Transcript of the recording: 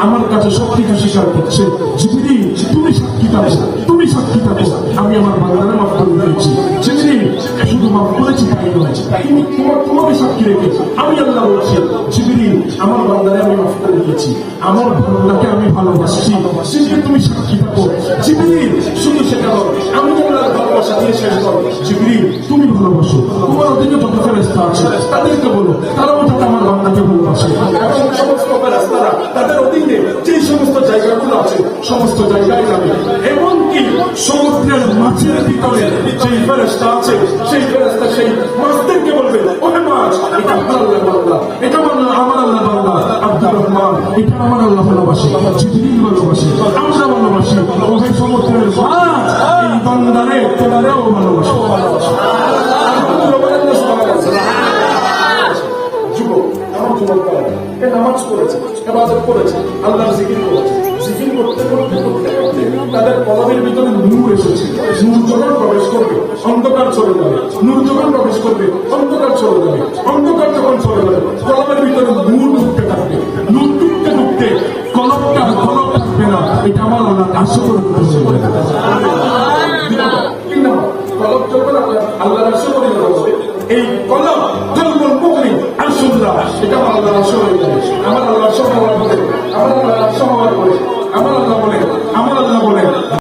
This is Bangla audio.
আমার কাছে সবকিছু স্বীকার করছে। জিবরিল তুমি সাক্ষী থাকো, তুমি সাক্ষী থাকো, আমি আমার বান্দারে মাফ করে দিয়েছি। জিবরিল শুধু মাফ করেছি তাই নয়, তুমি তোমাকে সাক্ষী রেখে আমি আল্লাহ বলছি, জিবরিল আমার বান্দারে আমি মাফ করে দিয়েছি, আমার বান্দাকে আমি ভালোবাসছি। জিবরিল তুমি সাক্ষী থাকো। জিবরিল শুধু সেটা নয়, আমি আল্লাহর ভালোবাসা দিয়ে শেষ করো। জিবরিল তুমি ভালোবাসো, তোমার অধীনে যত ফেরেশতা আছে তাদেরকে বলো তারাও যাতে আমার বান্দাকে ভালোবাসে। এবং সমস্ত ফেরেশতারা তাদের অধীনে যে সমস্ত জায়গাগুলো আছে সমস্ত জায়গায় যাবে। এমনকি সমুদ্রের মাছের ভিতরে যেই ফেরেশতা আছে সেই ফেরেশতা সেই মাছদেরকে বলবে, ওহে মাছ, এটা আমার আল্লাহ বান্দা, এটা আমার আল্লাহ বান্দা আব্দুর রহমান, এটা আমার আল্লাহ ভালোবাসে, জিবরিল ভালোবাসে, আমরা ভালোবাসি। ওহে সমুদ্রের মাছ, এই বান্দারে তোমারেও ভালোবাসে। যুবক, আমার যুবক নামাজ পড়েছে, ইবাদত করেছে, আল্লাহর জিকির করেছে, জিকির করতে করতে করতে করতে তাদের কলমের ভিতরে নূর এসেছে। নূর যখন প্রবেশ করবে অন্ধকার চলে যাবে, নূর যখন প্রবেশ করবে অন্ধকার চলে যাবে, অন্ধকার যখন চলে যাবে কলমের ভিতরে নূর ঢুকতে থাকবে, নূর ঢুকতে ঢুকতে কলমটা কলম থাকবে না। এটা আমার আল্লাহ কাজ করে কলম যখন আল্লাহ রাস্তা পরিণত হবে, এই কলম জলবল মুকরি আশুল্লাহ, এটা আমার আল্লাহ রাস্তা হয়ে যাবে। আমার আল্লাহ সব হওয়ার পরে আমার আল্লাহ রাস্তা হওয়ার পরে আমার আল্লাহ বলে